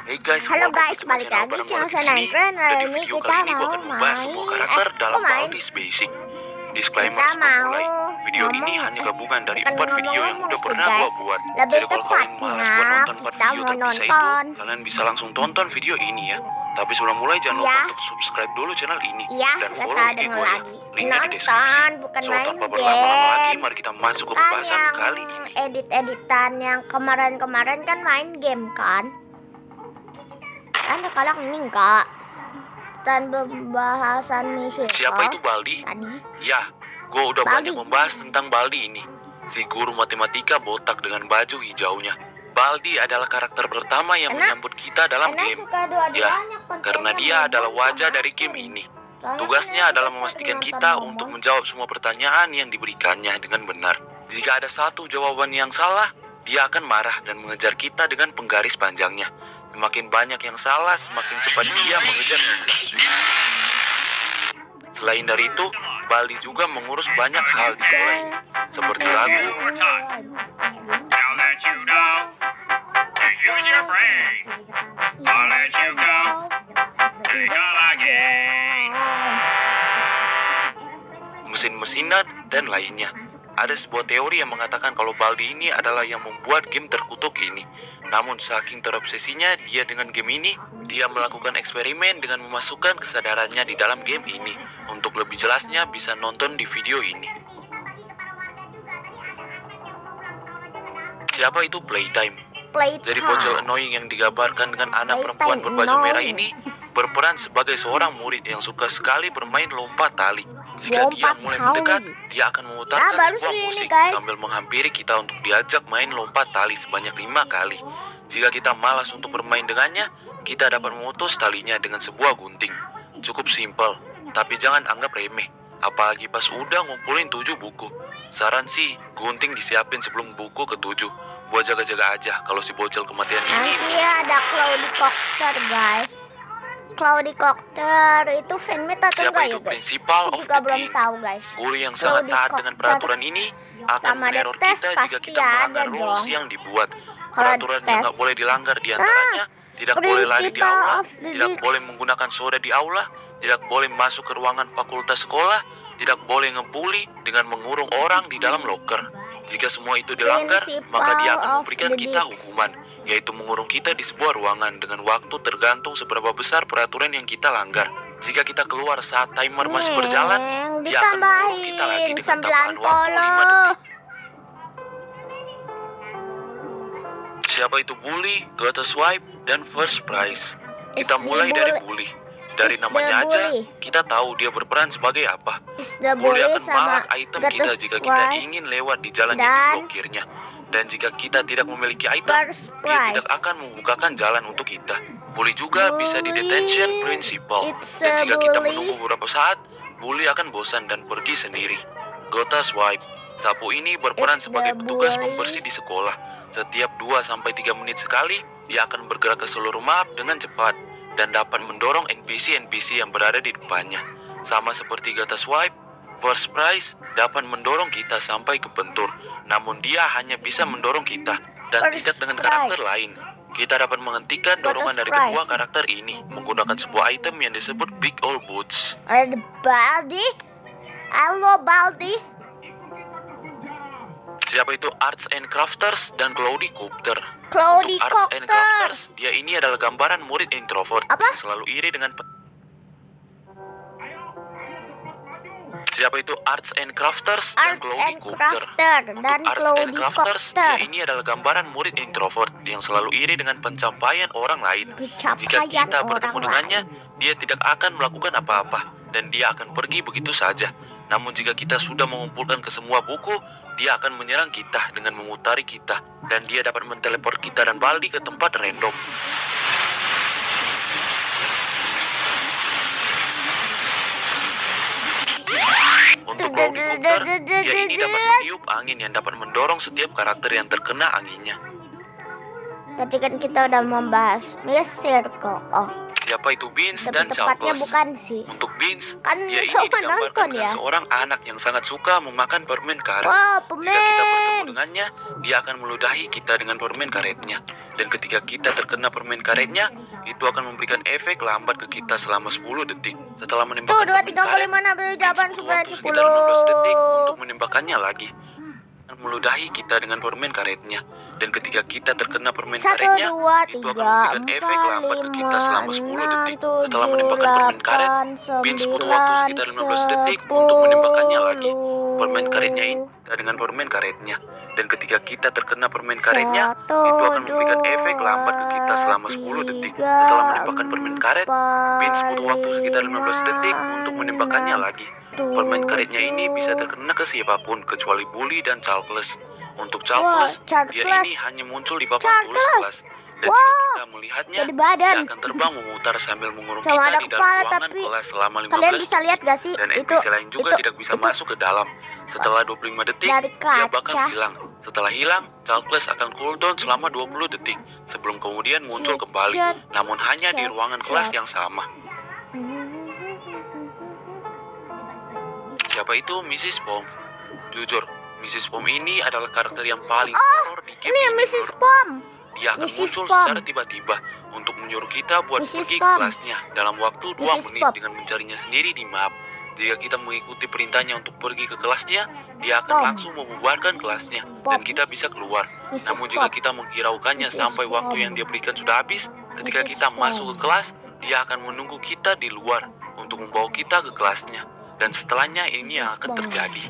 Hey guys, Halo welcome guys, to my balik channel lagi channel bareng saya di sini. Nightcran. Dan Hari di ini video kita kali ini gue mau akan membahas semua karakter dalam Baldi's Basic. Disclaimer sebelum mulai, video ini hanya gabungan dari 4 video yang udah pernah gue buat. Jadi kalau kalian malas buat nonton 4 video terpisah itu, kalian bisa langsung tonton video ini ya. Tapi sebelum mulai jangan lupa untuk subscribe dulu channel ini dan follow IG gue ya. Linknya di deskripsi. So tanpa berlama-lama lagi, mari kita masuk ke pembahasan kali ini. Edit-editan yang kemarin-kemarin kan main game kan? Kan sekarang ini enggak. Dan pembahasan misi. Siapa itu Baldi? Tadi. Ya, gue udah banyak membahas tentang Baldi ini. Si guru matematika botak dengan baju hijaunya. Baldi adalah karakter pertama yang menyambut kita dalam game. Ya, karena dia adalah wajah dari game ini. Tugasnya adalah memastikan kita untuk menjawab semua pertanyaan yang diberikannya dengan benar. Jika ada satu jawaban yang salah, dia akan marah dan mengejar kita dengan penggaris panjangnya. Semakin banyak yang salah, semakin cepat dia mengejar kita. Selain dari itu, Baldi juga mengurus banyak hal di sekolah ini, seperti lagu, mesin-mesinan, dan lainnya. Ada sebuah teori yang mengatakan kalau Baldi ini adalah yang membuat game terkutuk ini. Namun saking terobsesinya dia dengan game ini, dia melakukan eksperimen dengan memasukkan kesadarannya di dalam game ini. Untuk lebih jelasnya bisa nonton di video ini. Siapa itu Playtime? Jadi bocil annoying yang digambarkan dengan anak perempuan berbaju merah ini berperan sebagai seorang murid yang suka sekali bermain lompat tali. Jika dia mulai mendekat, dia akan memutarkan sebuah musik sambil menghampiri kita untuk diajak main lompat tali sebanyak 5 kali. Jika kita malas untuk bermain dengannya, kita dapat memutus talinya dengan sebuah gunting. Cukup simpel, tapi jangan anggap remeh. Apalagi pas udah ngumpulin 7 buku. Saran sih, gunting disiapin sebelum buku ke-7. Buat jaga-jaga aja kalau si bocil kematian ini. Nanti ada Cloudy Copter guys. Cloudy Copter itu fanmade atau siapa enggak itu ya guys? Principal of Juga the belum game. tahu guys. Guru yang sangat taat dengan peraturan ini akan sama meneror tes kita jika kita melanggar rules yang dibuat. Peraturan yang nggak boleh dilanggar diantaranya tidak boleh lari di aula, tidak boleh menggunakan soda di aula, tidak boleh masuk ke ruangan fakultas sekolah, tidak boleh ngebully dengan mengurung orang di dalam loker. Jika semua itu dilanggar, maka dia akan memberikan kita hukuman, yaitu mengurung kita di sebuah ruangan dengan waktu tergantung seberapa besar peraturan yang kita langgar. Jika kita keluar saat timer masih berjalan, dia akan mengurung kita lagi dengan tambahan waktu 5 detik. Siapa itu Bully, Gotta Swipe, dan First Prize? Kita mulai dari Bully. Dari namanya aja, kita tahu dia berperan sebagai apa. Bully akan marah item kita jika kita ingin lewat di jalan yang diblokirnya. Dan jika kita tidak memiliki item, dia tidak akan membukakan jalan untuk kita. Bully juga bisa di detention principal. Dan jika kita menunggu beberapa saat, Bully akan bosan dan pergi sendiri. Gotta Swipe. Sapu ini berperan sebagai petugas pembersih di sekolah. Setiap 2-3 menit sekali, dia akan bergerak ke seluruh map dengan cepat dan dapat mendorong NPC-NPC yang berada di depannya. Sama seperti Gotta Swipe, First Prize dapat mendorong kita sampai ke bentur. Namun dia hanya bisa mendorong kita dan tidak dengan karakter lain. Kita dapat menghentikan dorongan dari kedua karakter ini menggunakan sebuah item yang disebut Big Old Boots. Ada Baldi. Halo Baldi. Siapa itu Arts and Crafters dan Cloudy Copter? Cloudy Untuk Arts and Copter. Crafters, dia ini adalah gambaran murid introvert yang selalu iri dengan Siapa itu Arts and Crafters dan Cloudy Copter? Untuk Arts and Crafters, dia ini adalah gambaran murid introvert yang selalu iri dengan pencapaian orang lain. Jika kita bertemu dengannya, dia tidak akan melakukan apa-apa dan dia akan pergi begitu saja. Namun jika kita sudah mengumpulkan ke semua buku, dia akan menyerang kita dengan memutari kita dan dia dapat menteleport kita dan Baldi ke tempat random. Untuk Cloudy Copter, dia ini dapat meniup angin yang dapat mendorong setiap karakter yang terkena anginnya. Tadi kan kita udah membahas Circle. Oh, Siapa itu Beans tapi dan tepatnya Charles? bukan sih. Untuk Beans, Kan dia ini sama digambarkan nonton dengan ya. seorang anak yang sangat suka memakan permen karet. Wah, Jika kita bertemu permen. dengannya, dia akan meludahi kita dengan permen karetnya. Dan ketika kita terkena permen karetnya, itu akan memberikan efek lambat ke kita selama 10 detik. Setelah Tuh, menembakkan 2, permen 3, 4, karet, 5, 6, 7, 8, Vince butuh 9, waktu sekitar 15 detik untuk 10. menembakkannya lagi. Dan meludahi kita dengan permen karetnya. Dan ketika kita terkena permen 1, karetnya, 2, itu 3, akan memberikan 4, efek lambat ke kita selama 10 detik. 5, 6, Setelah 7, menembakkan permen karet, 8, Vince butuh waktu sekitar 15 detik untuk menembakkannya lagi. Permen karetnya ini dengan permen karetnya. Dan ketika kita terkena permen karetnya, itu akan memberikan efek lambat ke kita selama 10 detik. Setelah menembakkan permen karet, Vince butuh waktu sekitar 15 detik untuk menembakkannya lagi. Permen karetnya ini bisa terkena ke siapapun kecuali bully dan childless. Untuk childless, dia childless. ini hanya muncul di papan tulis Childless. kelas. Dan Wow. jika kita melihatnya, Jadi badan. dia akan terbang memutar sambil mengurung Cuma kita ada di dalam kepala, ruangan tapi kelas selama 15 kalian bisa lihat detik. gak sih? Dan Itu- NPC lain juga itu- tidak bisa itu- masuk ke dalam. Setelah 25 detik, Dari dia bakal kaca. hilang. Setelah hilang, childless akan cooldown selama 20 detik. Sebelum kemudian muncul kembali, namun hanya di ruangan kelas yang sama. Siapa itu Mrs. Pom? Jujur, Mrs. Pom ini adalah karakter yang paling horor di game Ini ini Mrs. menurutku. Pom. Dia akan Mrs. muncul Pom. secara tiba-tiba untuk menyuruh kita buat Mrs. pergi ke Pom. kelasnya dalam waktu 2 Mrs. menit Pom. dengan mencarinya sendiri di map. Jika kita mengikuti perintahnya untuk pergi ke kelasnya, dia akan Pom. langsung membubarkan kelasnya Pom. dan kita bisa keluar. Mrs. Namun jika Pom. kita menghiraukannya Mrs. sampai Pom. waktu yang dia berikan sudah habis, ketika Mrs. kita Pom. masuk ke kelas, dia akan menunggu kita di luar untuk membawa kita ke kelasnya. Dan setelahnya ini yang akan Pom. terjadi.